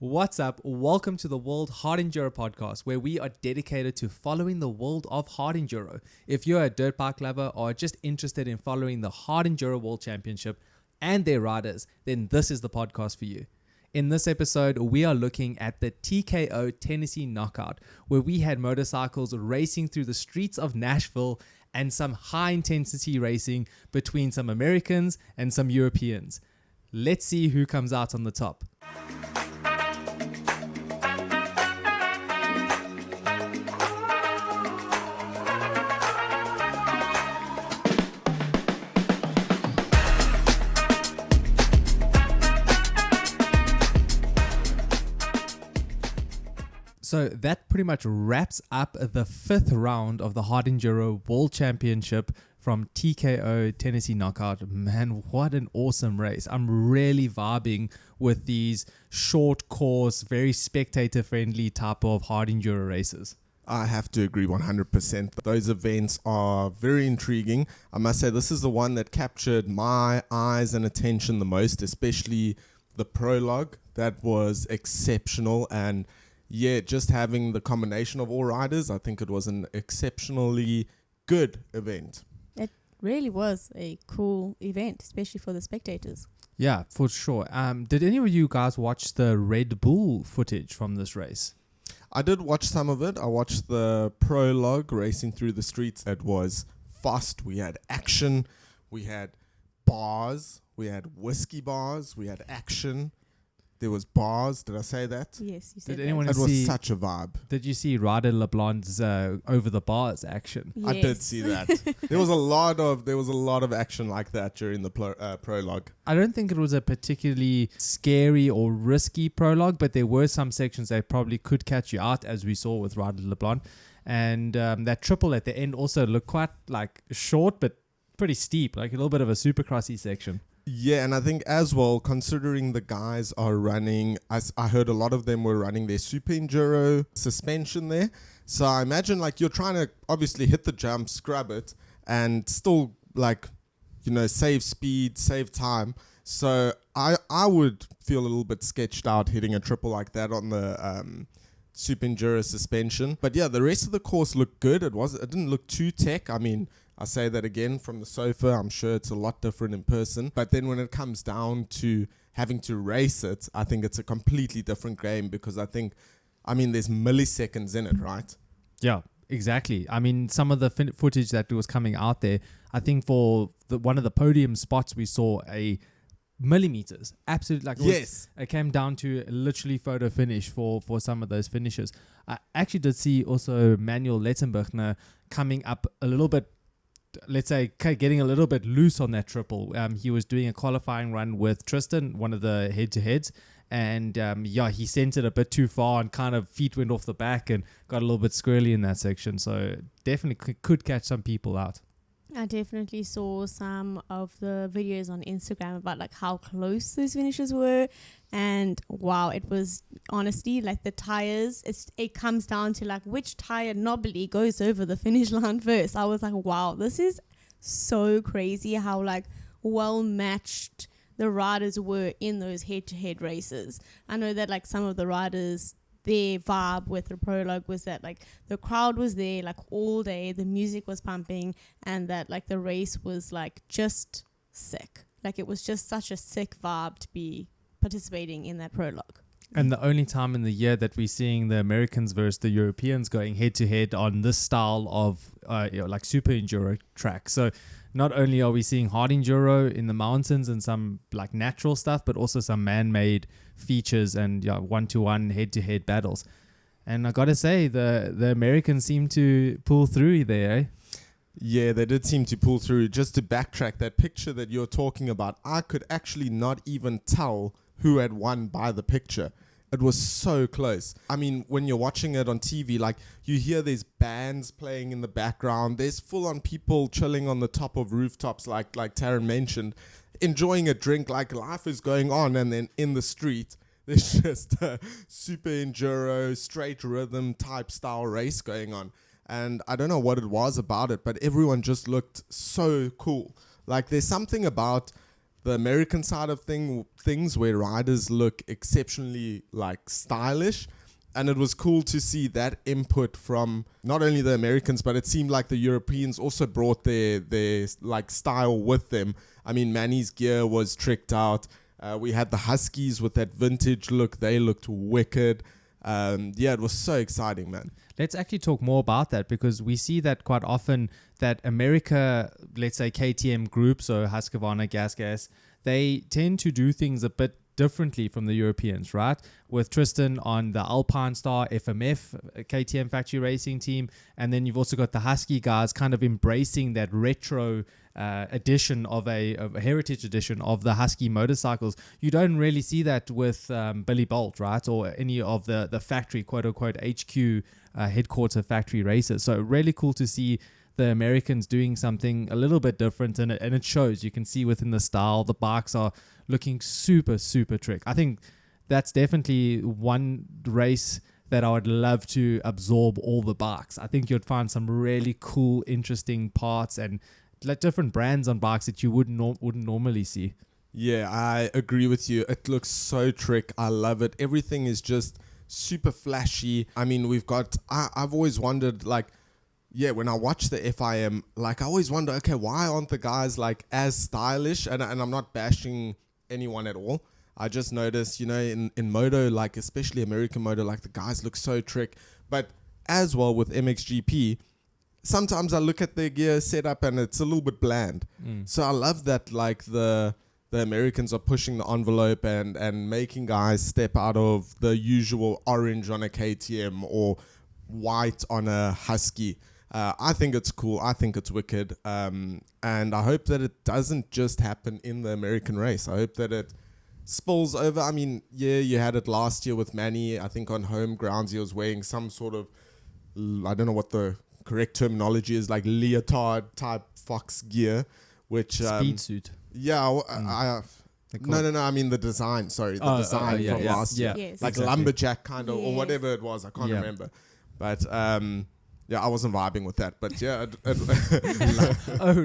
What's up? Welcome to the World Hard Enduro podcast, where we are dedicated to following the world of hard enduro. If you're a dirt bike lover or just interested in following the Hard Enduro World Championship and their riders, then this is the podcast for you. In this episode, we are looking at the TKO Tennessee knockout, where we had motorcycles racing through the streets of Nashville and some high-intensity racing between some Americans and some Europeans. Let's see who comes out on the top. So that pretty much wraps up the fifth round of the Hard Enduro World Championship from TKO Tennessee Knockout. Man, what an awesome race. I'm really vibing with these short course, very spectator friendly type of hard enduro races. I have to agree 100%. Those events are very intriguing. I must say this is the one that captured my eyes and attention the most, especially the prologue. That was exceptional, and yeah, just having the combination of all riders, I think it was an exceptionally good event. It really was a cool event, especially for the spectators. Yeah, for sure. Did any of you guys watch the Red Bull footage from this race? I did watch some of it. I watched the prologue racing through the streets. It was fast. We had action. We had bars. We had whiskey bars. We had action. There was bars. Did I say that? Yes, you said Did anyone It see, was such a vibe. Did you see Ryder LeBlanc's over the bars action? Yes. I did see that. There was a lot of action like that during the prologue. I don't think it was a particularly scary or risky prologue, but there were some sections that probably could catch you out, as we saw with Ryder LeBlanc. And that triple at the end also looked quite like short, but pretty steep, like a little bit of a supercrossy section. Yeah, and I think as well, considering the guys are running, I heard a lot of them were running their super enduro suspension there. So I imagine like you're trying to obviously hit the jump, scrub it, and still like, save speed, save time. So I would feel a little bit sketched out hitting a triple like that on the super enduro suspension. But yeah, the rest of the course looked good. It didn't look too tech. I mean, I say that again from the sofa. I'm sure it's a lot different in person. But then when it comes down to having to race it, I think it's a completely different game because there's milliseconds in it, right? Yeah, exactly. I mean, some of the footage that was coming out there, I think for one of the podium spots, we saw a millimeters. Absolutely. Yes. It came down to literally photo finish for some of those finishes. I actually did see also Manuel Letzenbergner coming up a little bit, let's say, getting a little bit loose on that triple. He was doing a qualifying run with Trystan, one of the head-to-heads, and he sent it a bit too far and kind of feet went off the back and got a little bit squirrely in that section. So definitely could catch some people out. I definitely saw some of the videos on Instagram about like how close those finishes were, and wow, it was honestly like the tires. It comes down to like which tire knobbly goes over the finish line first. I was like, wow, this is so crazy how like well matched the riders were in those head-to-head races. I know that like some of the riders, their vibe with the prologue was that like the crowd was there like all day, the music was pumping, and that like the race was like just sick. Like it was just such a sick vibe to be participating in that prologue. And the only time in the year that we're seeing the Americans versus the Europeans going head to head on this style of like super enduro track. So not only are we seeing hard enduro in the mountains and some like natural stuff, but also some man-made features and one-to-one head-to-head battles. And I gotta say, the Americans seem to pull through there, eh? Yeah, they did seem to pull through. Just to backtrack, that picture that you're talking about, I could actually not even tell who had won by the picture. It was so close. I mean, when you're watching it on TV, like you hear these bands playing in the background. There's full-on people chilling on the top of rooftops, like Taryn mentioned, enjoying a drink, like life is going on. And then in the street, there's just a super enduro, straight rhythm type style race going on. And I don't know what it was about it, but everyone just looked so cool. Like there's something about the American side of things where riders look exceptionally like stylish. And it was cool to see that input from not only the Americans, but it seemed like the Europeans also brought their like style with them. I mean, Manni's gear was tricked out. We had the Huskies with that vintage look. They looked wicked. It was so exciting, man. Let's actually talk more about that, because we see that quite often that America, let's say KTM groups, so Husqvarna, Gas, they tend to do things a bit differently from the Europeans, right? With Trystan on the Alpine Star FMF, KTM factory racing team, and then you've also got the Husky guys kind of embracing that retro edition of a heritage edition of the Husky motorcycles. You don't really see that with Billy Bolt, right? Or any of the factory, quote unquote, HQ headquarter factory races. So really cool to see the Americans doing something a little bit different, and it shows. You can see within the style, the bikes are looking super, super trick. I think that's definitely one race that I would love to absorb all the bikes. I think you'd find some really cool, interesting parts and like different brands on bikes that you wouldn't normally see. Yeah, I agree with you. It looks so trick. I love it. Everything is just super flashy. I mean, I've always wondered, like, when I watch the FIM, like, I always wonder, okay, why aren't the guys like as stylish? And I'm not bashing anyone at all. I just noticed, in moto, like especially American moto, like the guys look so trick. But as well with MXGP, sometimes I look at their gear setup and it's a little bit bland. So I love that, like the Americans are pushing the envelope and making guys step out of the usual orange on a KTM or white on a Husky. I think it's cool. I think it's wicked. And I hope that it doesn't just happen in the American race. I hope that it spills over. I mean, you had it last year with Manni. I think on home grounds he was wearing some sort of, I don't know what the correct terminology is, like leotard type Fox gear, which speed suit. Yeah, no. I mean the design. Sorry, the design from last year, Yes. like exactly. lumberjack kind of, or whatever it was. I can't remember, but I wasn't vibing with that. But yeah,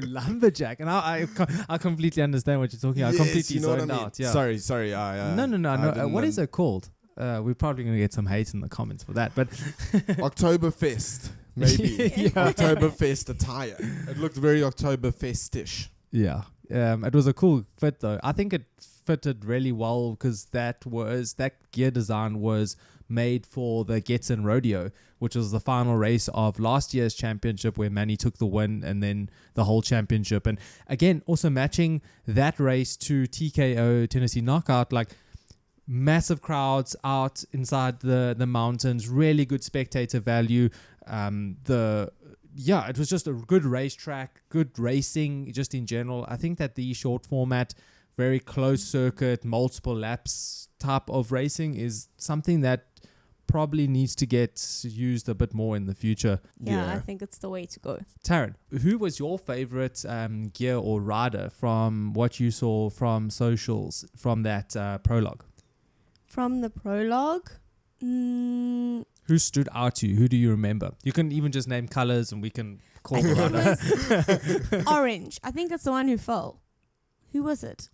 lumberjack, and I completely understand what you're talking about. I completely zoned out. Yeah. Sorry. No. What is it called? We're probably going to get some hate in the comments for that, but Oktoberfest, maybe. Oktoberfest attire. It looked very Oktoberfestish. Yeah. It was a cool fit though. I think it fitted really well because that gear design was made for the Getson Rodeo, which was the final race of last year's championship where Manni took the win and then the whole championship. And again, also matching that race to TKO Tennessee Knockout, like massive crowds out inside the mountains, really good spectator value. It was just a good racetrack, good racing just in general. I think that the short format, very close circuit, multiple laps type of racing is something that probably needs to get used a bit more in the future. Yeah, I think it's the way to go. Taryn, who was your favorite gear or rider from what you saw from socials from that prologue? From the prologue? Who stood out to you? Who do you remember? You can even just name colors and we can call the rider. Orange. I think that's the one who fell. Who was it?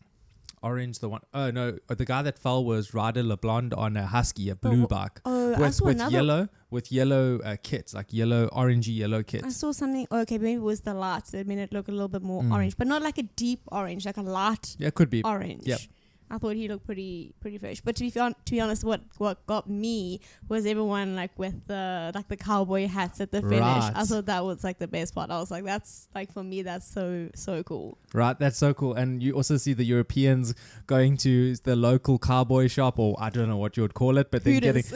Orange, the one. Oh, no. The guy that fell was Ryder LeBlond on a Husky, a blue bike. Oh, I saw another. With yellow kits, like orangey yellow kits. I saw something. Okay, maybe it was the lights that made it look a little bit more orange, but not like a deep orange, like a light could be orange. Yep. I thought he looked pretty fresh. But to be honest, what got me was everyone like with the cowboy hats at the finish. Right. I thought that was like the best part. I was like, that's like for me, that's so cool. Right, that's so cool. And you also see the Europeans going to the local cowboy shop, or I don't know what you would call it, but then Hooters.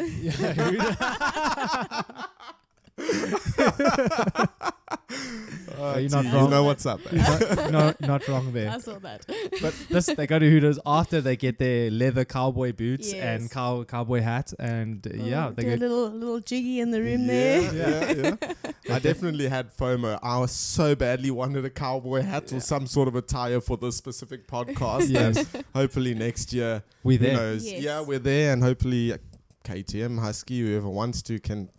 You're not wrong. You know what's up. Not wrong there. I saw that. But they go to Hooters after they get their leather cowboy boots Yes. and cowboy hat, and they do go a little jiggy in the room there. Yeah. I definitely had FOMO. I was so badly wanted a cowboy hat or some sort of attire for this specific podcast. Yes. And hopefully next year, We're who there. knows? Yes. Yeah, we're there, and hopefully KTM, Husky, whoever wants to can,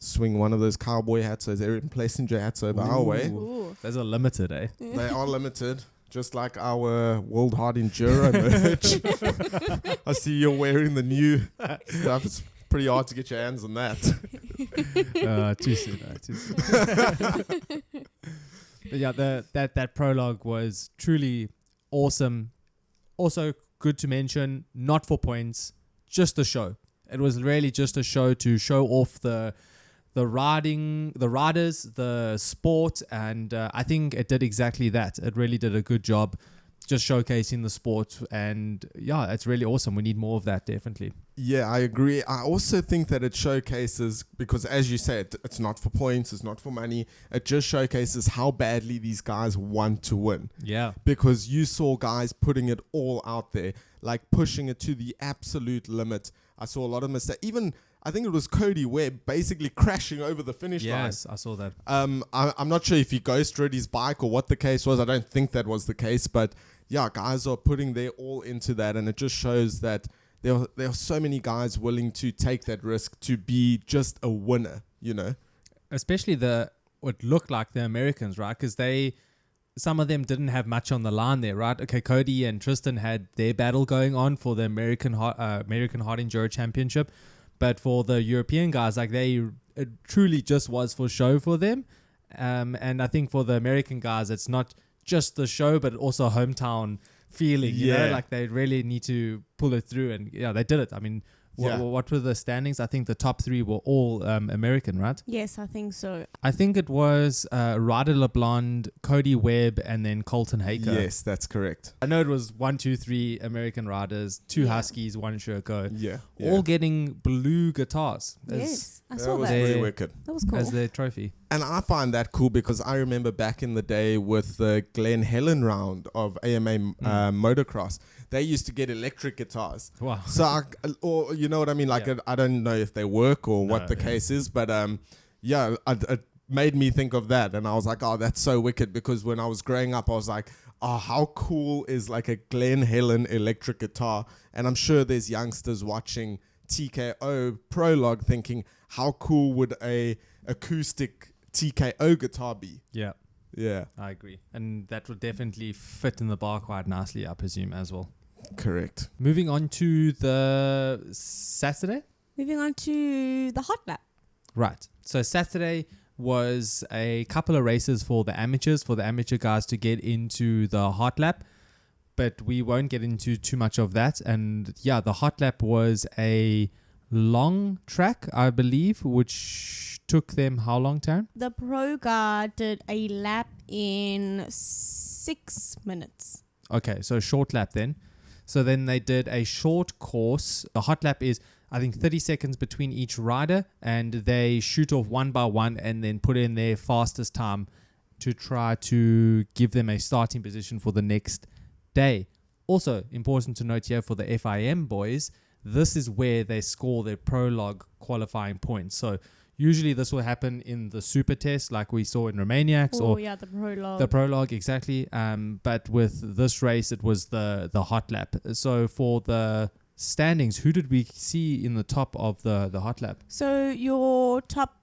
swing one of those cowboy hats, those Aaron Plessinger hats over our way. Ooh. Those are limited, eh? They are limited. just like our World Hard Enduro merch. I see you're wearing the new stuff. It's pretty hard to get your hands on that. Too soon. But yeah, that prologue was truly awesome. Also, good to mention, not for points, just a show. It was really just a show to show off the riders, the sport, and I think it did exactly that. It really did a good job just showcasing the sport, and yeah, it's really awesome. We need more of that, definitely. Yeah, I agree. I also think that it showcases, because as you said, it's not for points, it's not for money. It just showcases how badly these guys want to win. Yeah. Because you saw guys putting it all out there, like pushing it to the absolute limit. I saw a lot of mistakes. Even, I think it was Cody Webb basically crashing over the finish line. Yes, I saw that. I'm not sure if he ghosted his bike or what the case was. I don't think that was the case. But yeah, guys are putting their all into that. And it just shows that there are so many guys willing to take that risk to be just a winner, you know. Especially what looked like the Americans, right? Because some of them didn't have much on the line there, right? Okay, Cody and Trystan had their battle going on for the American Hard Enduro Championship. But for the European guys, like it truly just was for show for them. And I think for the American guys, it's not just the show, but also hometown feeling, you know, like they really need to pull it through. And yeah, they did it. I mean, what were the standings? I think the top three were all American, right? Yes, I think so. I think it was Ryder LeBlond, Cody Webb, and then Colton Haker. Yes, that's correct. I know it was 1, 2, 3 American riders, 2 Huskies, 1 Sherco. Yeah. All getting blue guitars. Yes, I saw was that. really wicked. That was cool. As their trophy. And I find that cool because I remember back in the day with the Glen Helen round of AMA motocross, they used to get electric guitars. Wow. So, or you know what I mean? Like, I don't know if they work or what the case is, but it made me think of that. And I was like, oh, that's so wicked, because when I was growing up, I was like, oh, how cool is like a Glen Helen electric guitar? And I'm sure there's youngsters watching TKO prologue thinking, how cool would a acoustic TKO guitar be? Yeah. Yeah. I agree. And that would definitely fit in the bar quite nicely, I presume, as well. Correct. Moving on to the Saturday. Moving on to the Hotlap. Right. So Saturday was a couple of races for the amateur guys to get into the Hotlap. But we won't get into too much of that. And yeah, the Hotlap was a long track, I believe, which took them how long, Taryn? The pro guy did a lap in 6 minutes. Okay, so a short lap then. So then they did a short course. The Hotlap is, I think, 30 seconds between each rider, and they shoot off one by one and then put in their fastest time to try to give them a starting position for the next day. Also, important to note here for the FIM boys, this is where they score their prologue qualifying points. So usually this will happen in the super test like we saw in Romaniacs. The prologue. The prologue, exactly. But with this race, it was the Hotlap. So for the standings, who did we see in the top of the Hotlap? So your top,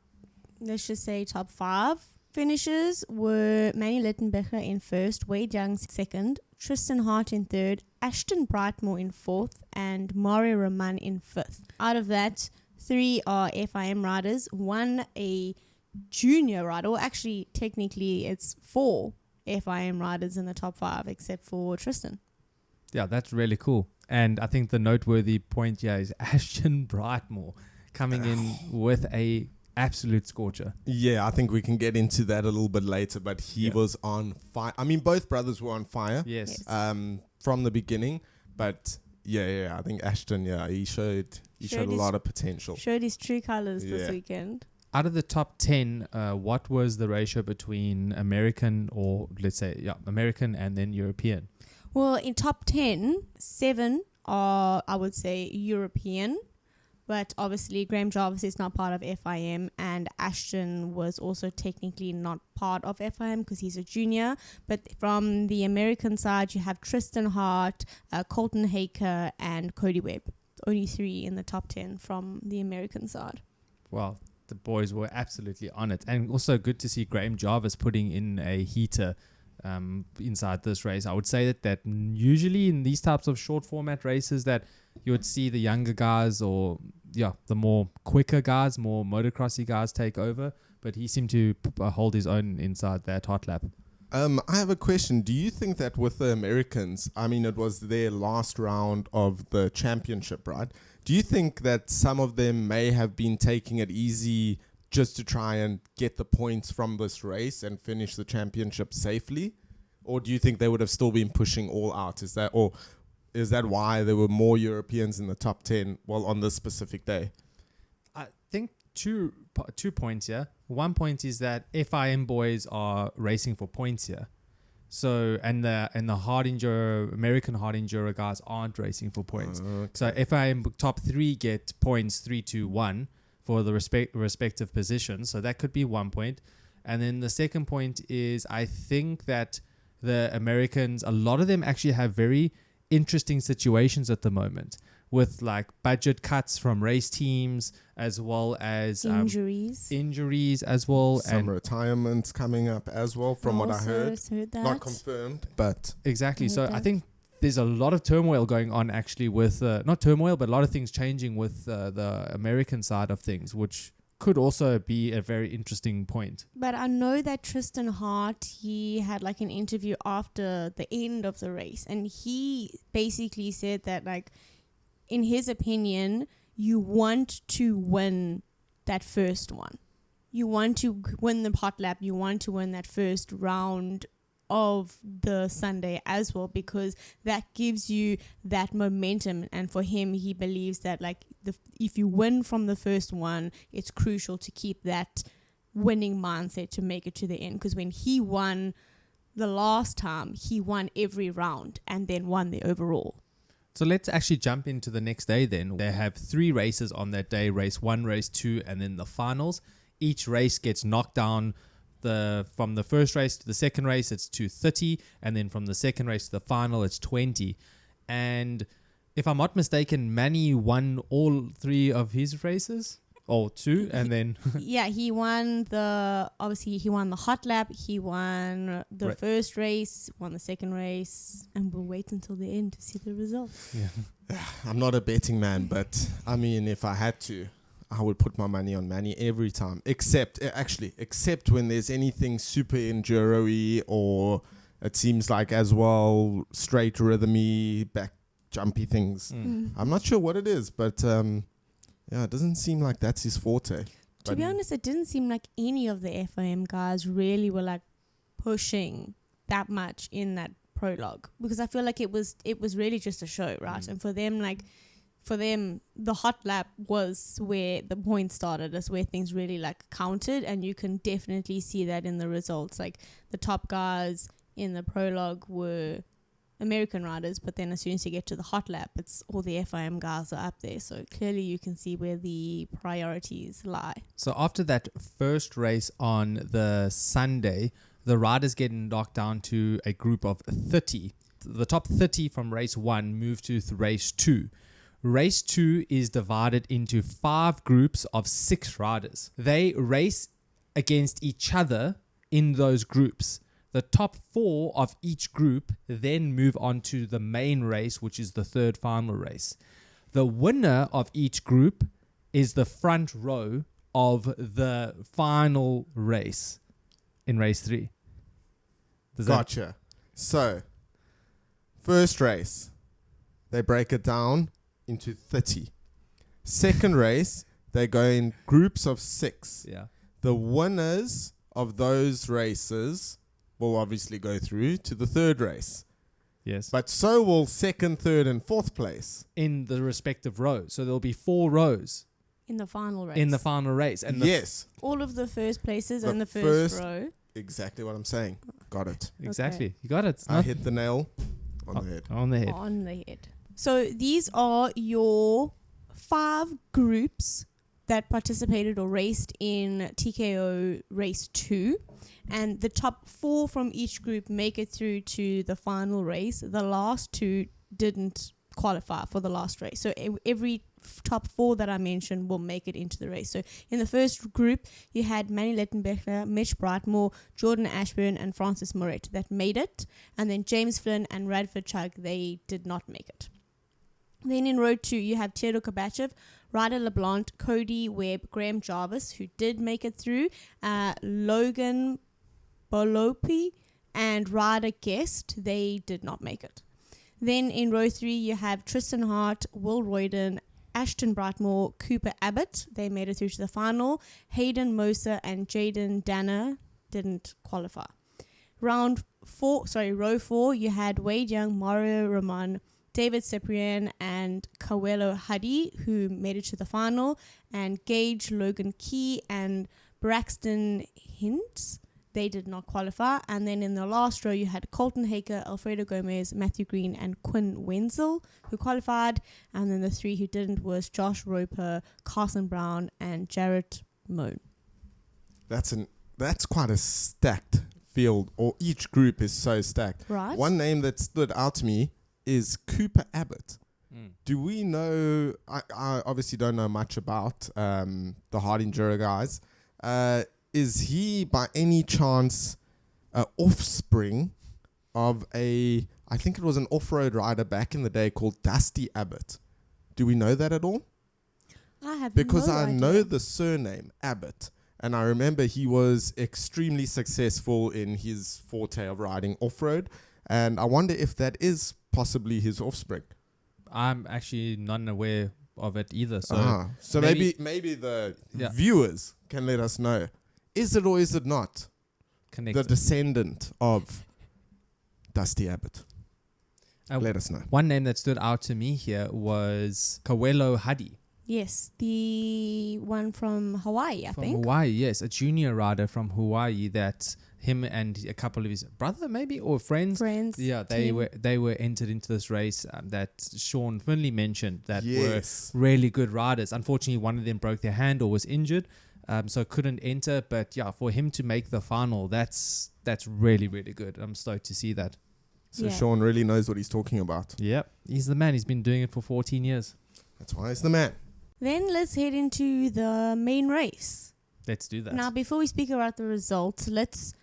let's just say top 5 finishers were Manni Littenbecher in first, Wade Young second, Trystan Hart in third, Ashton Brightmore in fourth, and Mario Roman in fifth. Out of that, 3 are FIM riders, 1 a junior rider. Well, actually, technically, it's 4 FIM riders in the top 5, except for Trystan. Yeah, that's really cool. And I think the noteworthy point here is Ashton Brightmore coming in with a absolute scorcher. Yeah, I think we can get into that a little bit later, but he was on fire. I mean, both brothers were on fire. Yes. From the beginning, but I think Ashton, he showed a lot of potential. Showed his true colors this weekend. Out of the top 10, what was the ratio between American American and then European? Well, in top 10, 7 are, I would say, European. But obviously, Graham Jarvis is not part of FIM, and Ashton was also technically not part of FIM because he's a junior. But from the American side, you have Trystan Hart, Colton Haker, and Cody Webb. Only 3 in the top 10 from the American side. Well, the boys were absolutely on it. And also good to see Graham Jarvis putting in a heater inside this race. I would say that usually in these types of short format races that you would see the younger guys or the more quicker guys, more motocrossy guys take over. But he seemed to hold his own inside that hot lap. I have a question. Do you think that with the Americans, I mean, it was their last round of the championship, right? Do you think that some of them may have been taking it easy just to try and get the points from this race and finish the championship safely? Or do you think they would have still been pushing all out? Is that why there were more Europeans in the top 10, on this specific day? I think two points here. One point is that FIM boys are racing for points here. So and the American hard enduro guys aren't racing for points. Okay. So FIM top 3 get points 3, 2, 1 for the respective positions. So that could be 1 point. And then the second point is I think that the Americans, a lot of them actually have very interesting situations at the moment with like budget cuts from race teams as well as injuries as well. Some retirements coming up as well from what I heard. That. Not confirmed, but... Exactly. So I think there's a lot of turmoil going on actually with, not turmoil, but a lot of things changing with the American side of things, which could also be a very interesting point. But I know that Trystan Hart, he had like an interview after the end of the race, and he basically said that like, in his opinion, you want to win that first one. You want to win the hot lap. You want to win that first round of the Sunday as well, because that gives you that momentum. And for him, he believes that like if you win from the first one, it's crucial to keep that winning mindset to make it to the end. Because when he won the last time, he won every round and then won the overall. So let's actually jump into the next day then. They have 3 races on that day, race 1, race 2, and then the finals. Each race gets knocked down. From the first race to the second race, it's 2:30, and then from the second race to the final, it's 20. And if I'm not mistaken, Manni won all 3 of his races. Or 2, and then... he won the hot lap, he won the first race, won the second race, and we'll wait until the end to see the results. Yeah. I'm not a betting man, but I mean, if I had to, I would put my money on Manni every time, except when there's anything super enduro-y, or it seems like as well straight rhythmy, back jumpy things. I'm not sure what it is, but... yeah, it doesn't seem like that's his forte. To be honest, it didn't seem like any of the FIM guys really were like pushing that much in that prologue, because I feel like it was really just a show, right? And for them, the hot lap was where the point started. That's where things really like counted, and you can definitely see that in the results. Like the top guys in the prologue were American riders, but then as soon as you get to the hot lap, it's all the FIM guys are up there. So clearly you can see where the priorities lie. So after that first race on the Sunday, the riders get knocked down to a group of 30. The top 30 from race 1 move to race 2. Race 2 is divided into 5 groups of 6 riders. They race against each other in those groups. The top 4 of each group then move on to the main race, which is the third final race. The winner of each group is the front row of the final race in race 3. Gotcha. So, first race, they break it down into 30. Second race, they go in groups of 6. Yeah. The winners of those races will obviously go through to the third race. Yes. But so will second, third, and fourth place. In the respective rows. So there'll be 4 rows. In the final race. And yes. All of the first places and the first row. Exactly what I'm saying. Got it. Exactly. Okay. You got it. I hit the nail on the head. On the head. On the head. So these are your 5 groups that participated or raced in TKO race 2. And the top 4 from each group make it through to the final race. The last 2 didn't qualify for the last race. So every top 4 that I mentioned will make it into the race. So in the first group, you had Manni Lettenbecher, Mitch Brightmore, Jordan Ashburn, and Francis Moret that made it. And then James Flynn and Radford Chug, they did not make it. Then in row 2, you have Theodore Kobachev, Ryder LeBlanc, Cody Webb, Graham Jarvis, who did make it through, Logan Bolopi, and Ryder Guest, they did not make it. Then in row 3, you have Tristan Hart, Will Royden, Ashton Brightmore, Cooper Abbott. They made it through to the final. Hayden Moser and Jaden Danner didn't qualify. Row 4, you had Wade Young, Mario Roman, David Cyprian, and Kawelo Huddy, who made it to the final. And Gage, Logan Key, and Braxton Hintz, they did not qualify. And then in the last row, you had Colton Haker, Alfredo Gomez, Matthew Green, and Quinn Wenzel, who qualified. And then the 3 who didn't was Josh Roper, Carson Brown, and Jarrett Moan. That's quite a stacked field, or each group is so stacked. Right. One name that stood out to me is Cooper Abbott. Do we know, I obviously don't know much about the hard enduro guys. Is he by any chance an offspring of I think it was an off-road rider back in the day called Dusty Abbott? Do we know that at all? I have Because no I idea. know the surname Abbott, and I remember he was extremely successful in his forte of riding off-road, and I wonder if that is possibly his offspring. I'm actually not aware of it either. So maybe the viewers can let us know. Is it or is it not connected. the descendant of Dusty Abbott? Let us know. One name that stood out to me here was Kawelo Huddy. Yes, the one from Hawaii, I From think. Hawaii, yes. A junior rider from Hawaii that him and a couple of his brother maybe or friends. Yeah, they were entered into this race that Sean Finley mentioned that were really good riders. Unfortunately, one of them broke their hand or was injured, so couldn't enter. But yeah, for him to make the final, that's really, really good. I'm stoked to see that. So Sean really knows what he's talking about. Yep, he's the man. He's been doing it for 14 years. That's why he's the man. Then let's head into the main race. Let's do that. Now, before we speak about the results, let's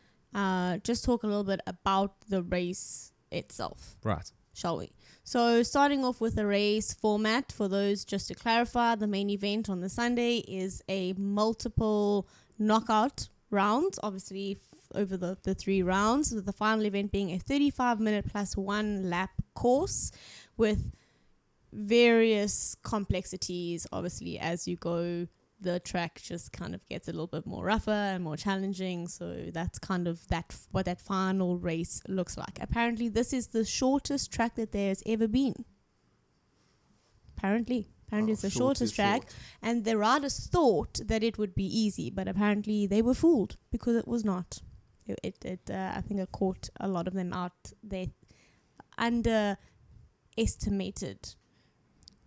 just talk a little bit about the race itself. Right. Shall we? So starting off with the race format, for those just to clarify, the main event on the Sunday is a multiple knockout rounds, obviously over the 3 rounds, with the final event being a 35-minute plus 1 lap course with various complexities. Obviously, as you go, the track just kind of gets a little bit more rougher and more challenging. So that's kind of what that final race looks like. Apparently, this is the shortest track that there's ever been. Apparently it's the shortest track. And the riders thought that it would be easy, but apparently they were fooled because it was not. I think it caught a lot of them out. They underestimated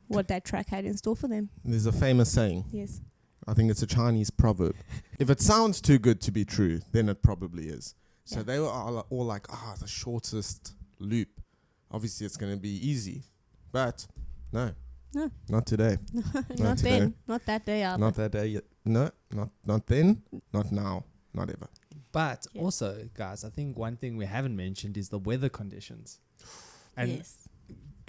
what that track had in store for them. There's a famous saying. Yes. I think it's a Chinese proverb. If it sounds too good to be true, then it probably is. So they were all like, the shortest loop. Obviously, it's going to be easy. But no, not today. Not today. then. Not that day either. Not that day yet. No, not then. Not now. Not ever. But also, guys, I think one thing we haven't mentioned is the weather conditions. And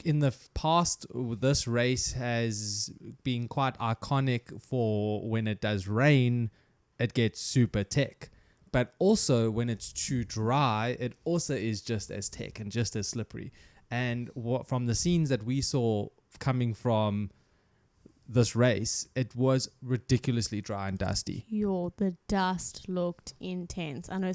in the past, this race has been quite iconic for when it does rain, it gets super tech. But also when it's too dry, it also is just as tech and just as slippery. And from the scenes that we saw coming from this race, it was ridiculously dry and dusty. The dust looked intense. I know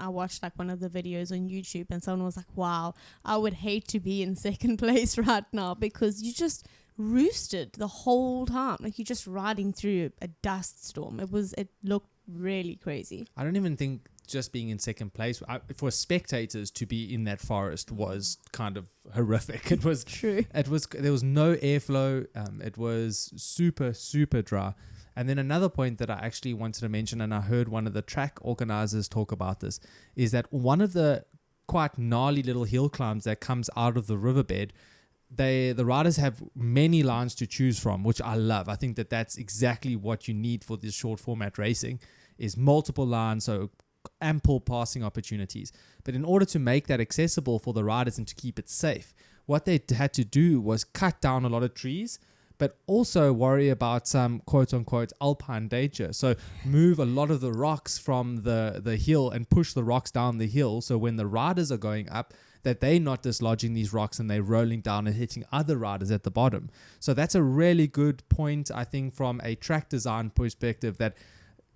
I watched like one of the videos on YouTube and someone was like, wow, I would hate to be in second place right now because you just roosted the whole time. Like you're just riding through a dust storm. It looked really crazy. I don't even think just being in second place for spectators to be in that forest was kind of horrific. It was true. There was no airflow. It was super, super dry. And then another point that I actually wanted to mention, and I heard one of the track organizers talk about this, is that one of the quite gnarly little hill climbs that comes out of the riverbed, the riders have many lines to choose from, which I love. I think that that's exactly what you need for this short format racing, is multiple lines, so ample passing opportunities. But in order to make that accessible for the riders and to keep it safe, what they had to do was cut down a lot of trees, but also worry about some quote-unquote alpine danger. So move a lot of the rocks from the hill and push the rocks down the hill, so when the riders are going up, that they're not dislodging these rocks and they're rolling down and hitting other riders at the bottom. So that's a really good point, I think, from a track design perspective, that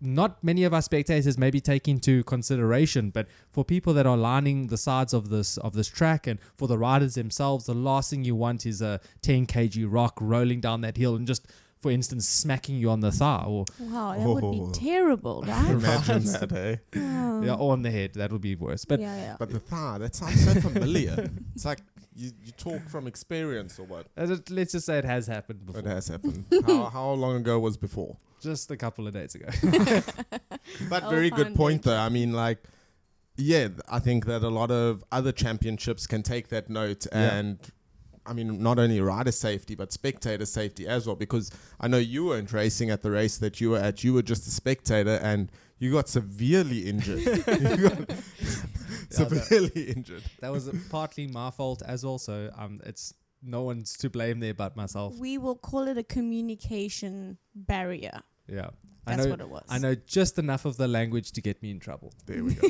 not many of our spectators maybe take into consideration, but for people that are lining the sides of this track, and for the riders themselves, the last thing you want is a 10 kg rock rolling down that hill and just, for instance, smacking you on the thigh. Or wow, that would be terrible, right? Imagine that, eh? yeah, or on the head. That would be worse. But but the thigh, that sounds so familiar. It's like you talk from experience or what? Let's just say it has happened before. It has happened. How long ago was before? Just a couple of days ago. But very good point, though. I mean, like, yeah, I think that a lot of other championships can take that note and, I mean, not only rider safety, but spectator safety as well. Because I know you weren't racing at the race that you were at. You were just a spectator and you got severely injured. Severely injured. That was partly my fault as well. So it's no one's to blame there but myself. We will call it a communication barrier. Yeah. That's what it was. I know just enough of the language to get me in trouble. There we go.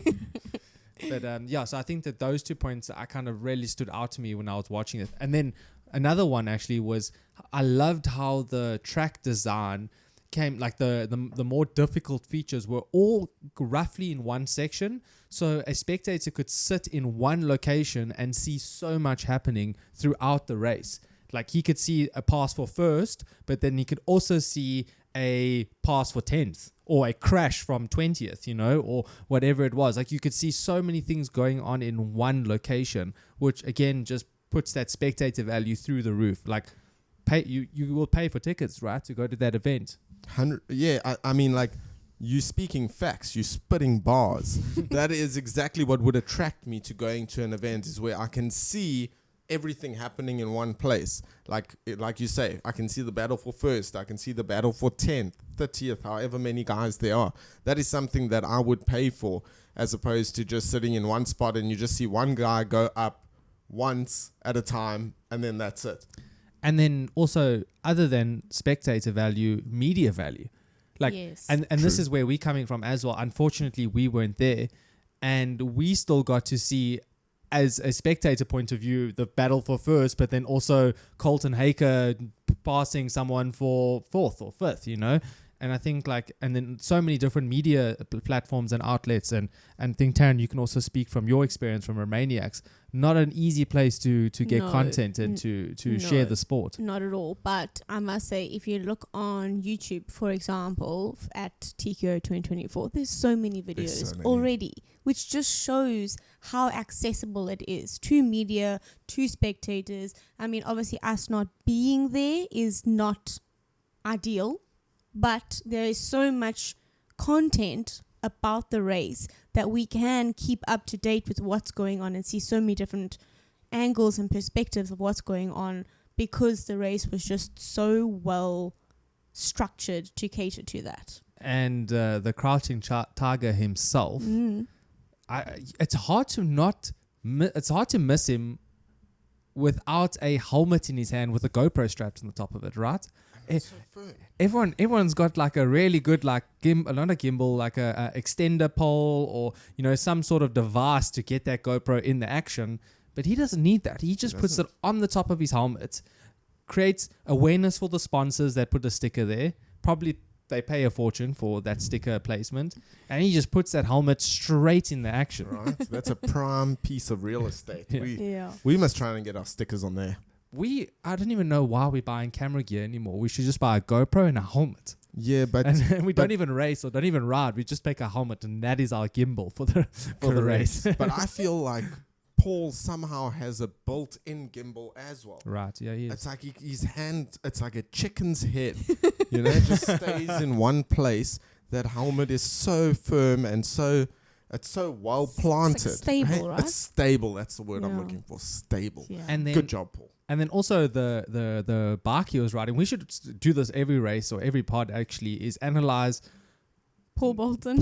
But so I think that those 2 points I kind of really stood out to me when I was watching it. And then another one actually was, I loved how the track design came, like the more difficult features were all roughly in one section. So a spectator could sit in one location and see so much happening throughout the race. Like he could see a pass for first, but then he could also see a pass for 10th or a crash from 20th, or whatever it was. Like you could see so many things going on in one location, which again just puts that spectator value through the roof. Like you will pay for tickets, right, to go to that event. I mean, like, you speaking facts, you spitting bars. That is exactly what would attract me to going to an event, is where I can see everything happening in one place. Like you say, I can see the battle for first, I can see the battle for 10th, 30th, however many guys there are. That is something that I would pay for, as opposed to just sitting in one spot and you just see one guy go up once at a time and then that's it. And then also, other than spectator value, media value. Like, yes. and this is where we're coming from as well. Unfortunately, we weren't there, and we still got to see, as a spectator point of view, the battle for first, but then also Colton Haker passing someone for fourth or fifth, And I think and then so many different media platforms and outlets, and think, Taryn, you can also speak from your experience from Romaniacs. Not an easy place to get content and to share the sport. Not at all. But I must say, if you look on YouTube, for example, at TKO 2024, there's so many videos already, which just shows how accessible it is to media, to spectators. I mean, obviously, us not being there is not ideal, but there is so much content about the race that we can keep up to date with what's going on and see so many different angles and perspectives of what's going on, because the race was just so well structured to cater to that. And the crouching tiger himself, it's hard to miss him without a helmet in his hand with a GoPro strapped on the top of it, right? Everyone's got like a really good not a gimbal, like a extender pole, or some sort of device to get that GoPro in the action. But he doesn't need that. He just puts it on the top of his helmet, creates awareness for the sponsors that put a sticker there. Probably they pay a fortune for that sticker placement, and he just puts that helmet straight in the action. Right, that's a prime piece of real estate. Yeah. We must try and get our stickers on there. I don't even know why we're buying camera gear anymore. We should just buy a GoPro and a helmet. Yeah, but and we don't even race or don't even ride. We just pick a helmet, and that is our gimbal for the race. But I feel like Paul somehow has a built-in gimbal as well. Right? Yeah, he is. It's like his hand. It's like a chicken's head. It just stays in one place. That helmet is so firm and so. It's so well planted. It's like stable, right? It's stable. That's the word I'm looking for. Stable. Yeah. And then, good job, Paul. And then also the bike he was riding, we should do this every race or every pod actually, is analyze Paul Bolton.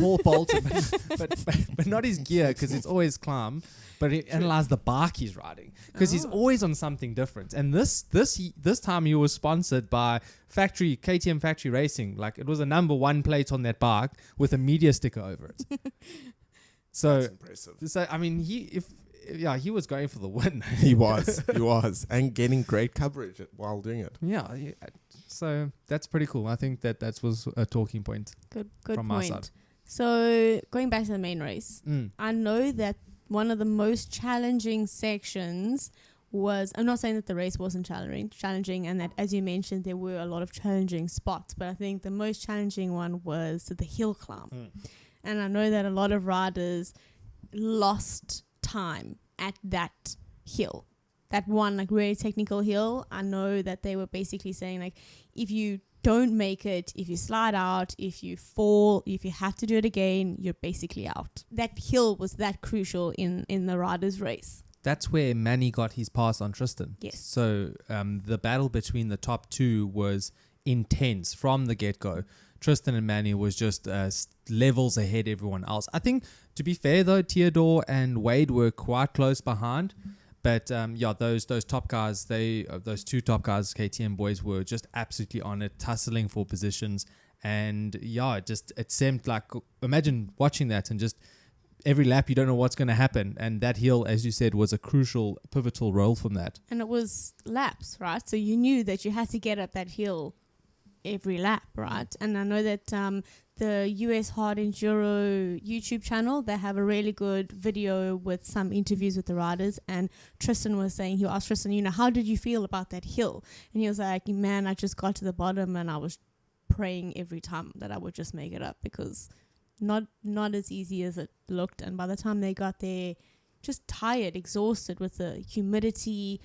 but not his gear, because it's always climb, but analyze the bike he's riding, because he's always on something different. And this time he was sponsored by KTM Factory Racing. Like, it was a number 1 plate on that bike with a media sticker over it. So That's impressive. So I mean, he was going for the win. He was, and getting great coverage while doing it. Yeah. So that's pretty cool. I think that was a talking point. Good from my side. So going back to the main race, I know that one of the most challenging sections was, I'm not saying that the race wasn't challenging, and that, as you mentioned, there were a lot of challenging spots, but I think the most challenging one was the hill climb. And I know that a lot of riders lost time at that hill, that one like really technical hill. I know that they were basically saying, like, if you don't make it, if you slide out, if you fall, if you have to do it again, you're basically out. That hill was that crucial in the riders' race. That's where Manni got his pass on Trystan. Yes. So the battle between the top two was intense from the get-go. Trystan and Manni was just levels ahead everyone else. I think, to be fair though, Theodore and Wade were quite close behind. But those top guys, those 2 top guys, KTM boys, were just absolutely on it, tussling for positions. And it seemed like, imagine watching that and just every lap you don't know what's going to happen. And that hill, as you said, was a crucial, pivotal role from that. And it was laps, right? So you knew that you had to get up that hill every lap, right? And I know that the US Hard Enduro YouTube channel, they have a really good video with some interviews with the riders, and Trystan was saying, he asked Trystan, how did you feel about that hill? And he was like, man, I just got to the bottom and I was praying every time that I would just make it up, because not as easy as it looked. And by the time they got there, just tired, exhausted with the humidity,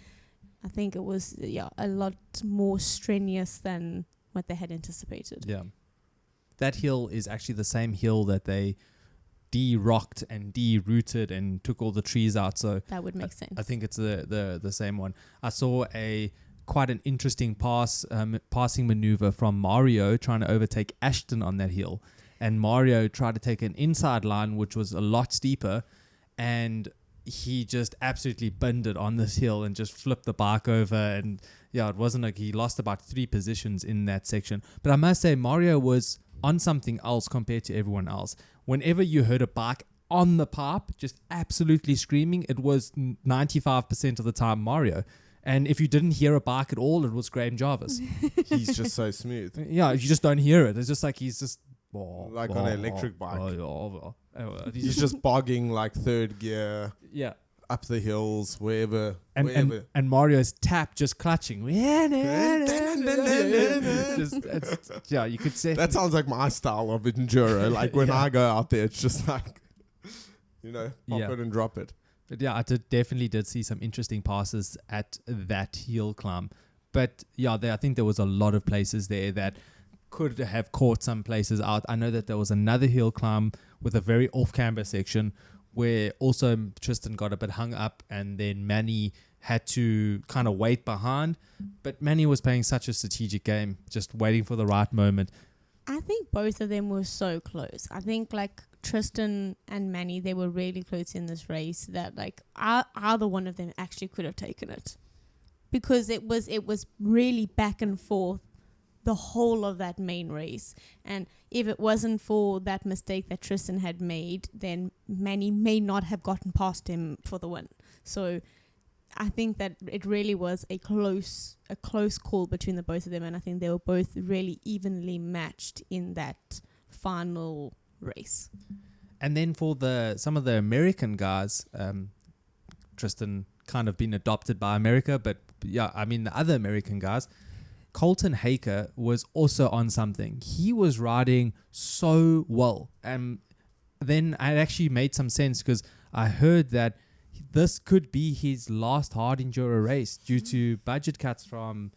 I think it was a lot more strenuous than what they had anticipated. Yeah. That hill is actually the same hill that they de-rocked and de-rooted and took all the trees out. So that would make sense. I think it's the same one. I saw quite an interesting passing maneuver from Mario trying to overtake Ashton on that hill. And Mario tried to take an inside line, which was a lot steeper, and he just absolutely binned it on this hill and just flipped the bike over. And it wasn't like he lost about 3 positions in that section. But I must say, Mario was on something else compared to everyone else. Whenever you heard a bike on the pipe just absolutely screaming, it was 95% of the time Mario. And if you didn't hear a bike at all, it was Graham Jarvis. He's just so smooth. Yeah, you just don't hear it. It's just like he's just... like on an electric bike. He's Just just bogging like 3rd gear. Yeah. Up the hills, wherever. And Mario's tap just clutching. You could say that sounds like my style of enduro. Like when I go out there, it's just like, pop it and drop it. But I definitely did see some interesting passes at that hill climb. But I think there was a lot of places there that could have caught some places out. I know that there was another hill climb with a very off-camber section where also Trystan got a bit hung up, and then Manni had to kind of wait behind. But Manni was playing such a strategic game, just waiting for the right moment. I think both of them were so close. I think like Trystan and Manni, they were really close in this race that like either one of them actually could have taken it, because it was really back and forth the whole of that main race. And if it wasn't for that mistake that Trystan had made, then Manni may not have gotten past him for the win. So I think that it really was a close call between the both of them, and I think they were both really evenly matched in that final race. And then for some of the American guys, Trystan kind of been adopted by America, but the other American guys, Colton Haker was also on something. He was riding so well. And then it actually made some sense, because I heard that this could be his last hard enduro race due to budget cuts from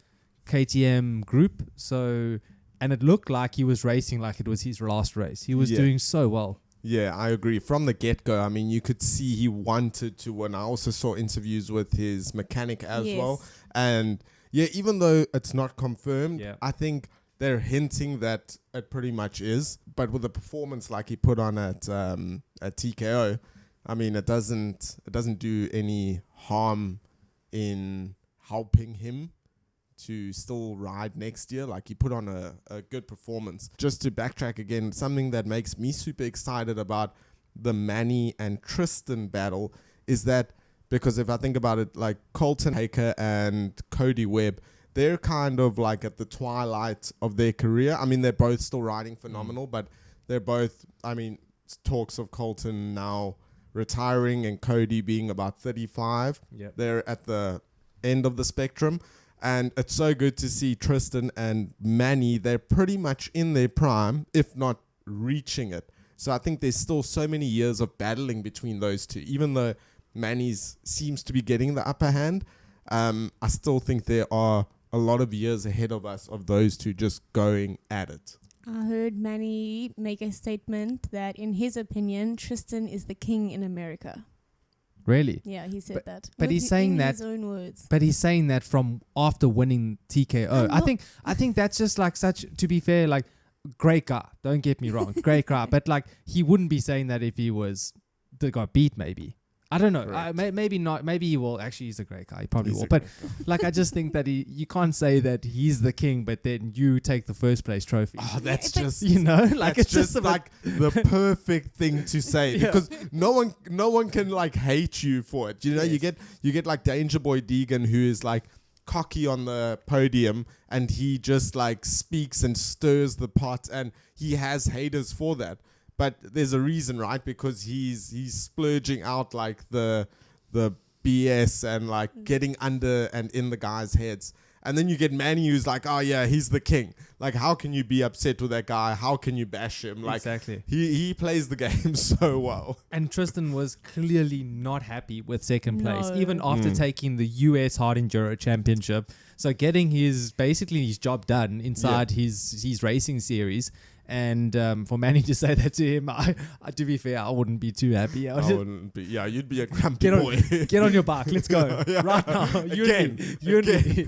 KTM Group. So, and it looked like he was racing like it was his last race. He was doing so well. Yeah, I agree. From the get-go, I mean, you could see he wanted to win. I also saw interviews with his mechanic as well. And yeah, even though it's not confirmed, I think they're hinting that it pretty much is. But with the performance like he put on at TKO, I mean, it doesn't do any harm in helping him to still ride next year. Like, he put on a good performance. Just to backtrack again, something that makes me super excited about the Manni and Trystan battle is that, because if I think about it, like Colton Haker and Cody Webb, they're kind of like at the twilight of their career. I mean, they're both still riding phenomenal, but they're both, I mean, talks of Colton now retiring and Cody being about 35. They're at the end of the spectrum. And it's so good to see Trystan and Manni. They're pretty much in their prime, if not reaching it. So I think there's still so many years of battling between those two. Even though Manni's seems to be getting the upper hand, I still think there are a lot of years ahead of us of those two just going at it. I heard Manni make a statement that, in his opinion, Trystan is the king in America. Really? Yeah, he said that. But he's saying that. In his own words. But he's saying that from after winning TKO. I think that's just like such. To be fair, like, great guy. Don't get me wrong, great guy. But like, he wouldn't be saying that if he got beat. Maybe. I don't know. Maybe not. Maybe he will. Actually, he's a great guy. He probably will. But like, I just think that you can't say that he's the king, but then you take the first place trophy. Oh, that's just, like, it's just like the perfect thing to say, because no one can like hate you for it. You know, you get like Danger Boy Deegan, who is like cocky on the podium, and he just like speaks and stirs the pot, and he has haters for that. But there's a reason, right? Because he's splurging out like the BS and like getting under and in the guys' heads. And then you get Manni, who's like, oh yeah, he's the king. Like, how can you be upset with that guy? How can you bash him? Like, exactly. He plays the game so well. And Trystan was clearly not happy with second place, even after taking the US Hard Enduro Championship. So getting his job done inside his racing series. And for Manni to say that to him, to be fair, I wouldn't be too happy. I wouldn't be. Yeah, you'd be a grumpy boy. Get on your bike. Let's go right now. You and me.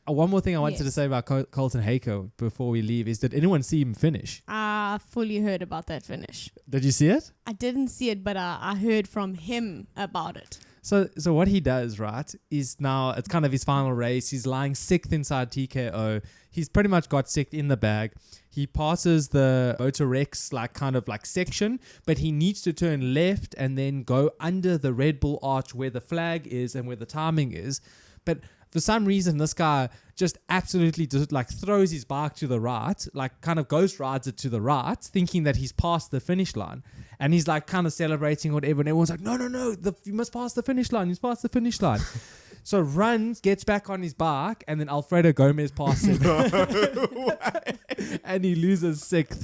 One more thing I wanted to say about Colton Haker before we leave is, did anyone see him finish? I fully heard about that finish. Did you see it? I didn't see it, but I heard from him about it. So what he does, right, is now it's kind of his final race. He's lying 6th inside TKO. He's pretty much got 6th in the bag. He passes the Motor Rex kind of section, but he needs to turn left and then go under the Red Bull arch where the flag is and where the timing is. But for some reason, this guy just absolutely just throws his bike to the right, kind of ghost rides it to the right, thinking that he's passed the finish line. And he's kind of celebrating or whatever. And everyone's like, no, you must pass the finish line. You must pass the finish line. So runs, gets back on his bike, and then Alfredo Gomez passes him. And he loses 6th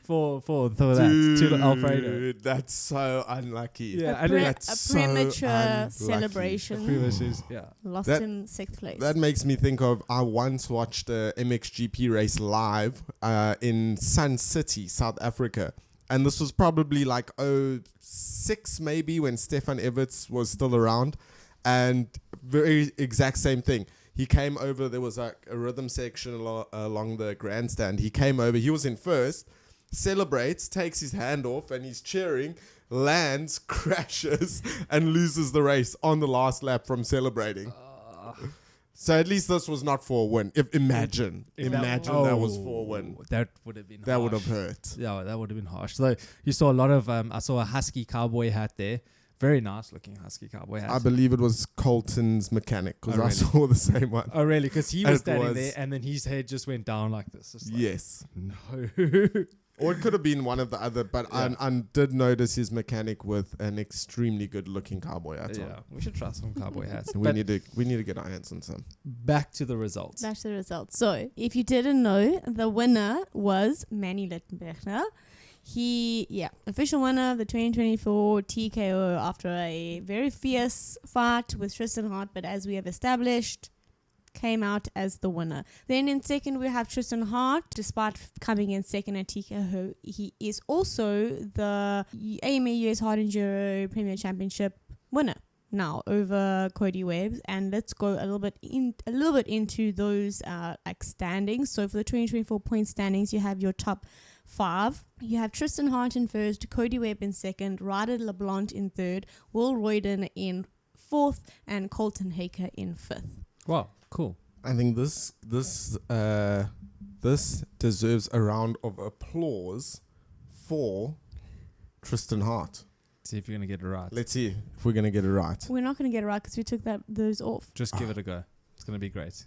for that to Alfredo. That's so unlucky. Yeah, a premature celebration. Lost in 6th place. That makes me think of, I once watched a MXGP race live in Sun City, South Africa. And this was probably 06 maybe, when Stefan Everts was still around. And very exact same thing. He came over, there was a rhythm section along the grandstand. He came over, he was in first, celebrates, takes his hand off, and he's cheering, lands, crashes, and loses the race on the last lap from celebrating. So at least this was not for a win. Imagine that was for a win. That would have been harsh. That would have hurt. Yeah, that would have been harsh. So you saw a lot of, I saw a Husky cowboy hat there. Very nice looking Husky cowboy hat. I believe it was Colton's mechanic, because I saw the same one. Oh, really? Because he was standing there and then his head just went down like this. Yes. No. Or it could have been one of the other, but I did notice his mechanic with an extremely good looking cowboy hat on. Yeah, we should try some cowboy hats. we need to get our hands on some. Back to the results. So, if you didn't know, the winner was Manni Littenberger. Official winner of the 2024 TKO after a very fierce fight with Trystan Hart, but as we have established, came out as the winner. Then in second, we have Trystan Hart. Despite coming in second at TKO, he is also the AMA US Hard Enduro Premier Championship winner now over Cody Webb. And let's go a little bit into those like standings. So for the 2024 point standings, you have your top 5. You have Trystan Hart in first, Cody Webb in second, Ryder LeBlanc in third, Will Royden in fourth, and Colton Haker in fifth. Wow, cool. I think this deserves a round of applause for Trystan Hart. See if you're going to get it right. Let's see if we're going to get it right. We're not going to get it right because we took those off. Just give it a go. It's going to be great.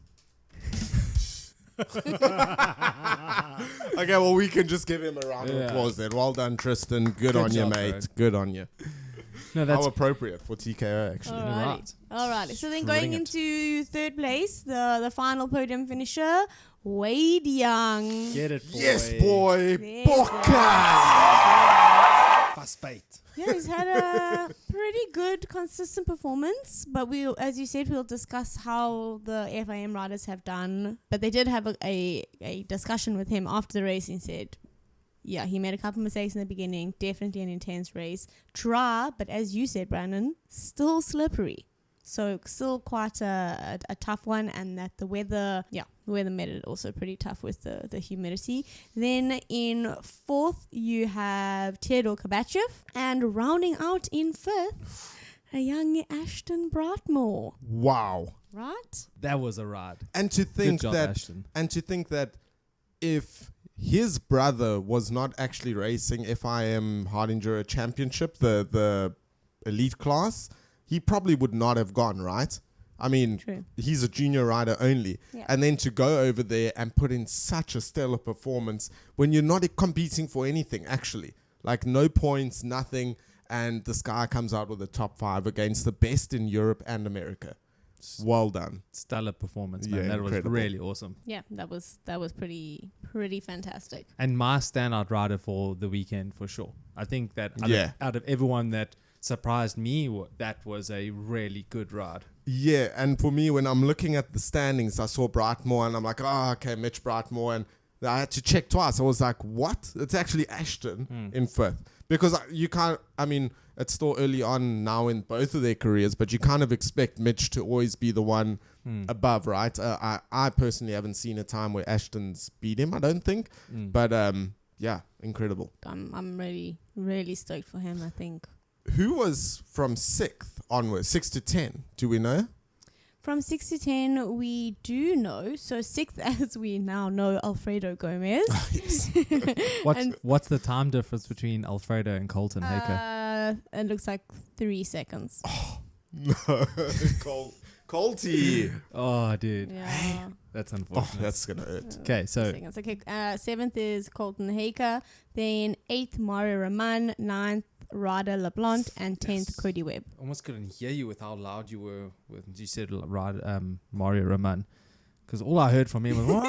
Okay, well, we can just give him a round of applause then. Well done, Trystan. Good on you, job, mate. bro. Good on you. No, that's How appropriate for TKO, actually. Alright. So then Bring going it. into third place, the final podium finisher, Wade Young. get it, boy. Yes, boy. There's Boca! Fast bait. Yeah, he's had a pretty good, consistent performance. But as you said, we'll discuss how the FIM riders have done. But they did have a discussion with him after the race and said, yeah, he made a couple mistakes in the beginning. Definitely an intense race. Dry, but as you said, Brandon, still slippery. So still quite a tough one, and that the weather made it also pretty tough with the humidity. Then in fourth, you have Theodore Kabachev, and rounding out in fifth, a young Ashton Brightmore. Wow. Right? That was a ride. And to think Good job, that Ashton. If his brother was not actually racing FIM Hard Enduro Championship, the elite class, he probably would not have gone, right? I mean, True. he's a junior rider only. Yeah. And then to go over there and put in such a stellar performance when you're not competing for anything, actually. Like no points, nothing. And this guy comes out with a top 5 against the best in Europe and America. Well done. Stellar performance, man. Yeah, That incredible. was really awesome. Yeah, that was pretty fantastic. And my standout rider for the weekend, for sure. I think that out of everyone that surprised me, that was a really good ride. Yeah, and for me, when I'm looking at the standings, I saw Brightmore, and I'm like, okay, Mitch Brightmore, and I had to check twice. I was like, what? It's actually Ashton in fifth. Because you can't, I mean, it's still early on now in both of their careers, but you kind of expect Mitch to always be the one above, right? I personally haven't seen a time where Ashton's beat him, I don't think. But, yeah, incredible. I'm really, really stoked for him, I think. Who was from 6th onwards, 6 to 10? Do we know? From 6 to 10, we do know. So 6th, as we now know, Alfredo Gomez. What's the time difference between Alfredo and Colton Haker? It looks like 3 seconds. No, Colty. Oh, dude. Yeah. That's Oh, unfortunate. that's going to hurt. Okay, so Seconds. Okay, 7th is Colton Haker. Then 8th, Mario Raman. 9th, Ryder LeBlanc. And 10th, Cody Webb. almost couldn't hear you with how loud you were when you said Mario Raman, because all I heard from him was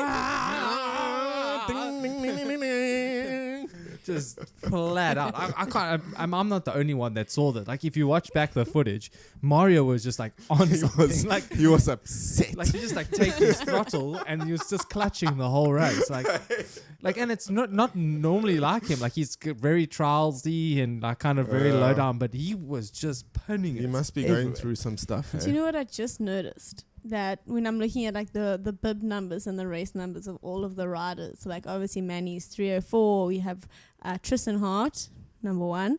just flat out. I can't. I'm not the only one that saw that. Like if you watch back the footage, Mario was just like on something. Like He was upset. he just like take his throttle and he was just clutching the whole race. Like and it's not normally like him. Like he's very trialsy and like kind of very low down, but he was just punning it. He must be everywhere. going through some stuff. Do you know what I just noticed? That when I'm looking at like the bib numbers and the race numbers of all of the riders, so like obviously Manni's 304, we have Trystan Hart, number 1,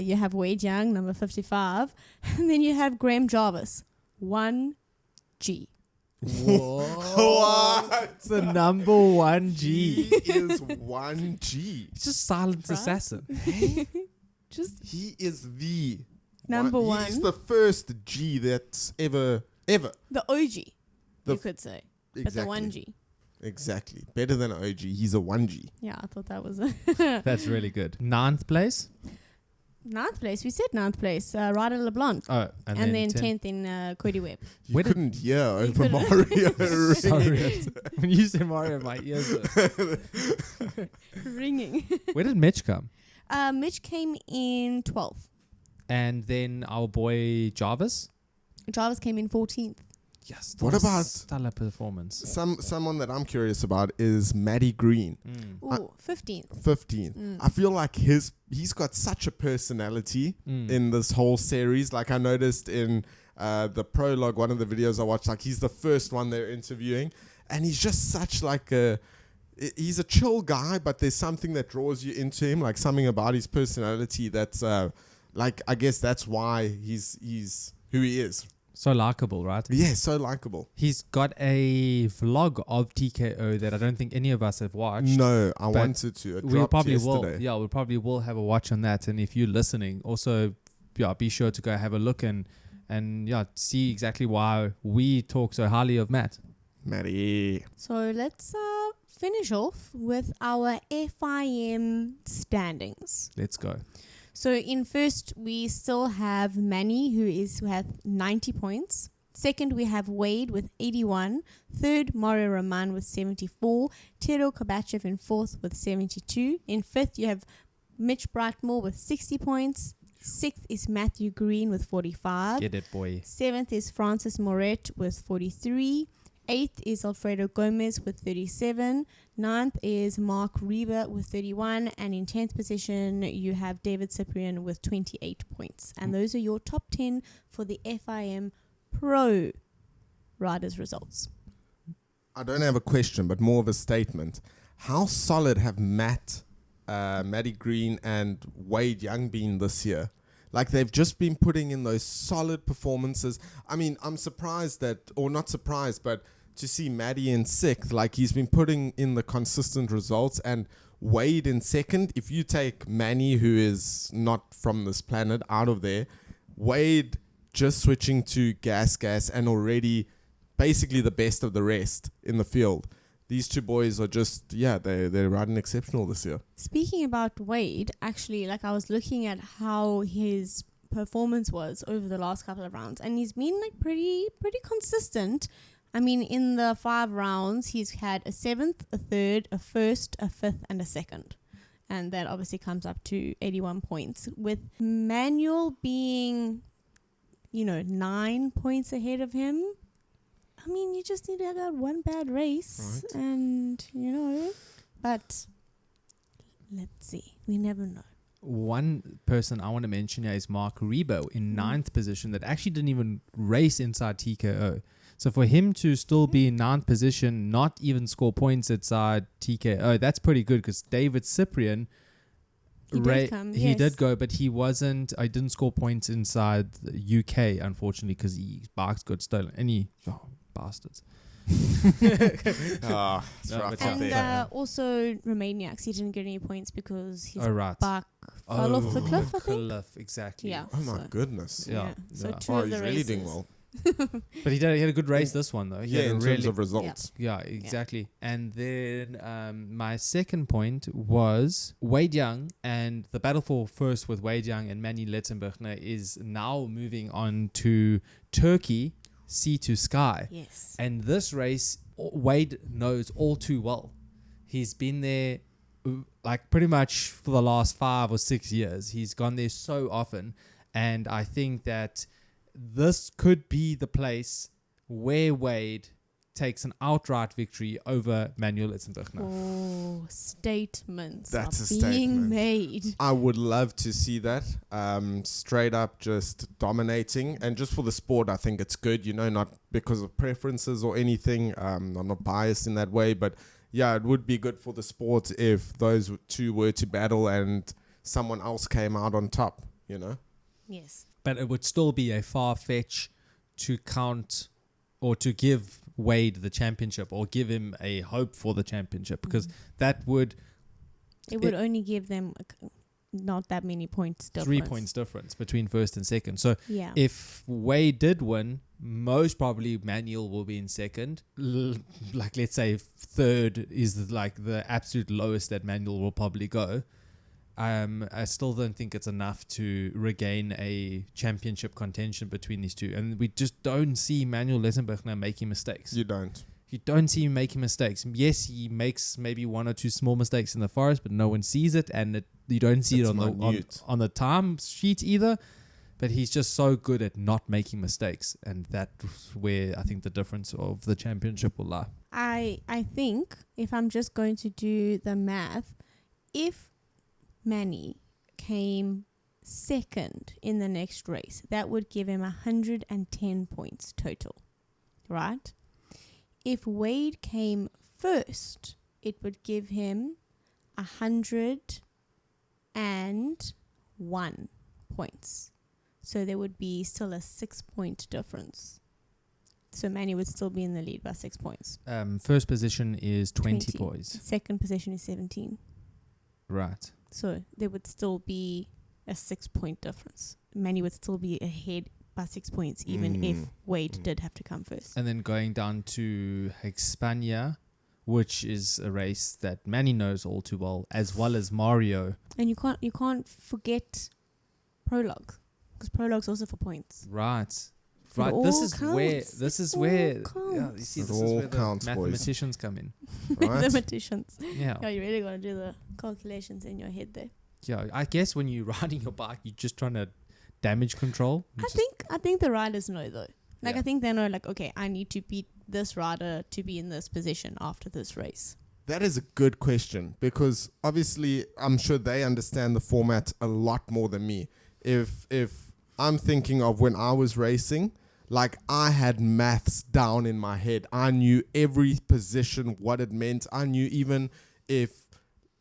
you have Wade Young, number 55, and then you have Graham Jarvis, 1G. What? The number 1G. He is 1G. He's just silent Right? assassin. Just He is the Number one. He's the first G that's ever. the OG, The you could say, but the Exactly. 1G. Exactly. Better than an OG. He's a 1G. Yeah, I thought that was That's really good. 9th place. 9th place. We said 9th place, Ryder LeBlanc. Oh, And then 10th in Cody Webb. You Where did- couldn't hear over couldn't. Mario. Sorry. When you said Mario, my ears were. Ringing. Where did Mitch come? Mitch came in 12th. And then our boy Jarvis. Jarvis came in 14th. Yes. What about stellar performance? someone that I'm curious about is Matty Green. Ooh, 15th. 15. I feel like he's got such a personality in this whole series. Like I noticed in the prologue, one of the videos I watched, like he's the first one they're interviewing, and he's just such like he's a chill guy, but there's something that draws you into him, like something about his personality that's like I guess that's why he's who he is. So likable, right? Yeah, so likable. He's got a vlog of TKO that I don't think any of us have watched. No, I wanted to. It dropped yesterday. Will. Yeah, we probably will have a watch on that. And if you're listening, also, be sure to go have a look and see exactly why we talk so highly of Matt. Matty. So let's finish off with our FIM standings. Let's go. So in first, we still have Manni, who has 90 points. Second, we have Wade with 81. Third, Mario Roman with 74. Tero Kabachev in fourth with 72. In fifth, you have Mitch Brightmore with 60 points. Sixth is Matthew Green with 45. Get it, boy. Seventh is Francis Moret with 43. Eighth is Alfredo Gomez with 37. Ninth is Mark Reba with 31. And in 10th position, you have David Cyprian with 28 points. And those are your top 10 for the FIM Pro Riders results. I don't have a question, but more of a statement. How solid have Matty Green and Wade Young been this year? Like they've just been putting in those solid performances. I mean, I'm surprised not surprised, but to see Matty in sixth, like he's been putting in the consistent results, and Wade in second. If you take Manni, who is not from this planet, out of there, Wade just switching to gas and already basically the best of the rest in the field. These two boys are just, they're riding exceptional this year. Speaking about Wade, actually, like I was looking at how his performance was over the last couple of rounds, and he's been like pretty consistent. I mean, in the 5 rounds, he's had a 7th, a 3rd, a 1st, a 5th, and a 2nd. And that obviously comes up to 81 points. With Manuel being, 9 points ahead of him, I mean, you just need to have one bad race. Right. And, but let's see. We never know. One person I want to mention here is Mark Rebo in 9th position that actually didn't even race inside TKO. So for him to still be in 9th position, not even score points inside TKO, that's pretty good because David Cyprian, he did go, but he didn't score points inside the UK, unfortunately, because his bikes got stolen. Bastards. Also Romaniacs, he didn't get any points because his bike fell off the cliff, I think. Exactly. Yeah. Oh my goodness. Yeah. So two Oh, of the he's races. really doing well. But he had a good race this one though. In terms of results. Yeah, exactly. Yeah. And then my second point was Wade Young, and the battle for first with Wade Young and Manni Letzenbergner is now moving on to Turkey, Sea to Sky. Yes. And this race, Wade knows all too well. He's been there like pretty much for the last 5 or 6 years. He's gone there so often, and I think that this could be the place where Wade takes an outright victory over Manuel Letzenbergner. Oh, statements That's being made. I would love to see that. Straight up just dominating. And just for the sport, I think it's good, not because of preferences or anything. I'm not biased in that way. But yeah, it would be good for the sport if those two were to battle and someone else came out on top, Yes. But it would still be a far fetch to count or to give Wade the championship or give him a hope for the championship, because that would... It would only give them not that many points difference. 3 points difference between first and second. So yeah. If Wade did win, most probably Manuel will be in second. Like let's say third is like the absolute lowest that Manuel will probably go. I still don't think it's enough to regain a championship contention between these two. And we just don't see Manuel Letzenbergner making mistakes. You don't. You don't see him making mistakes. Yes, he makes maybe 1 or 2 small mistakes in the forest, but no one sees it, and you don't see it on the time sheet either. But he's just so good at not making mistakes, and that's where I think the difference of the championship will lie. I think if I'm just going to do the math, if Manni came second in the next race, that would give him 110 points total, right? If Wade came first, it would give him 101 points. So there would be still a 6-point difference. So Manni would still be in the lead by 6 points. First position is 20 points. Second position is 17. Right. So there would still be a 6-point difference. Manni would still be ahead by 6 points, even if Wade did have to come first. And then going down to Hispania, which is a race that Manni knows all too well as Mario. And you can't forget prologue, because prologue's also for points. Right. Right. This is where yeah, you see, It this is all where the counts, mathematicians come in. Right? Mathematicians. Yeah. Yeah, you really got to do the calculations in your head there. Yeah. I guess when you're riding your bike, you're just trying to damage control. I think the riders know though. Like Yeah. I think they know, like, okay, I need to beat this rider to be in this position after this race. That is a good question, because obviously I'm sure they understand the format a lot more than me. If I'm thinking of when I was racing, like I had maths down in my head. I knew every position, what it meant. I knew even if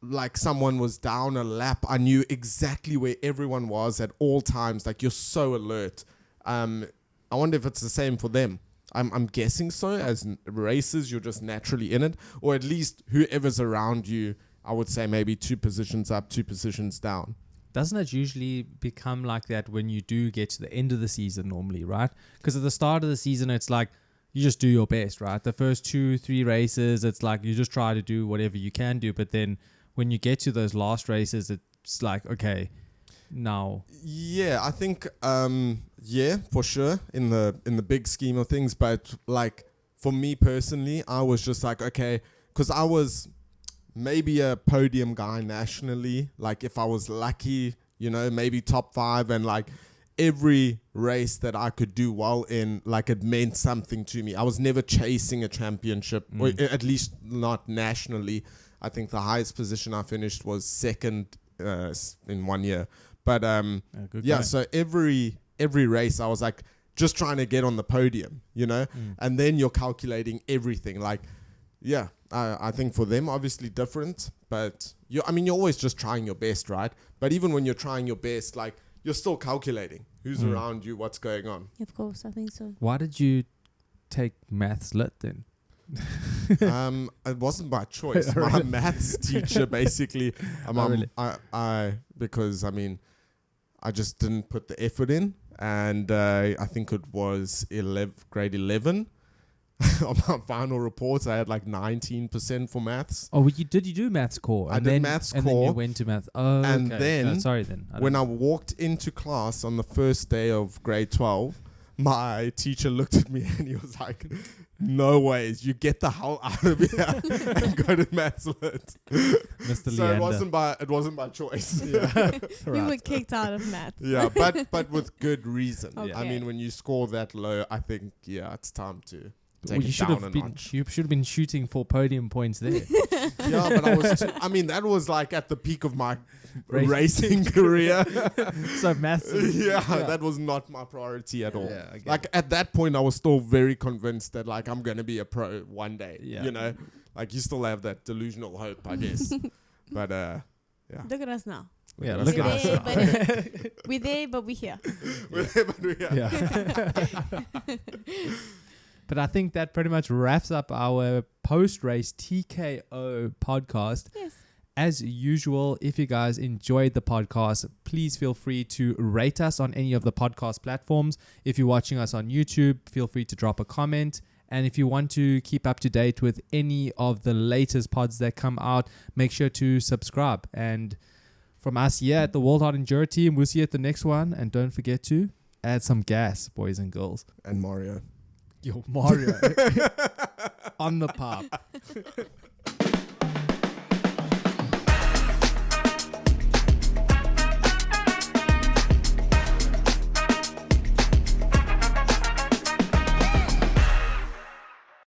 like someone was down a lap, I knew exactly where everyone was at all times. Like you're so alert. I wonder if it's the same for them. I'm guessing so. As racers, you're just naturally in it, or at least whoever's around you, I would say maybe 2 positions up, 2 positions down. Doesn't it usually become like that when you do get to the end of the season normally, right? Because at the start of the season, it's like you just do your best, right? The first 2-3 races, it's like you just try to do whatever you can do. But then when you get to those last races, it's like, okay, now. Yeah, I think, yeah, for sure in the big scheme of things. But like for me personally, I was just like, okay, because I was maybe a podium guy nationally. Like if I was lucky, you know, maybe top 5, and like every race that I could do well in, like it meant something to me. I was never chasing a championship, or at least not nationally. I think the highest position I finished was 2nd in 1 year. But yeah, so every race I was like just trying to get on the podium, you know, and then you're calculating everything. Like, yeah, I think for them obviously different, but you're always just trying your best, right? But even when you're trying your best, like you're still calculating who's around you, what's going on. Of course, I think so. Why did you take maths lit then? It wasn't by choice. My maths teacher basically, because I just didn't put the effort in, and I think it was grade 11. On my final reports, I had like 19% for maths. Oh, you do maths core? I did maths core. And then you went to maths. Oh, and okay. then, sorry then. When I walked into class on the first day of grade 12, my teacher looked at me and he was like, no ways, you get the hell out of here and go to maths lit. Mr. So Leander. it wasn't by choice. You were kicked out of math. Yeah, but with good reason. Okay. I mean, when you score that low, I think, yeah, it's time to take you it should down have a notch. You should have been shooting for podium points there. Yeah, but I was that was like at the peak of my racing career. So maths. Yeah, that was not my priority at all. Yeah, like at that point, I was still very convinced that like I'm gonna be a pro one day. Yeah. You know, like you still have that delusional hope, I guess. But yeah. Look at us now. Yeah, We're look at We're us. there, we're there, but we're here. We're there, but we are. Yeah. But I think that pretty much wraps up our post-race TKO podcast. Yes. As usual, if you guys enjoyed the podcast, please feel free to rate us on any of the podcast platforms. If you're watching us on YouTube, feel free to drop a comment. And if you want to keep up to date with any of the latest pods that come out, make sure to subscribe. And from us here at the World Hard Enduro team, we'll see you at the next one. And don't forget to add some gas, boys and girls. And Mario. Yo, Mario. On the pop.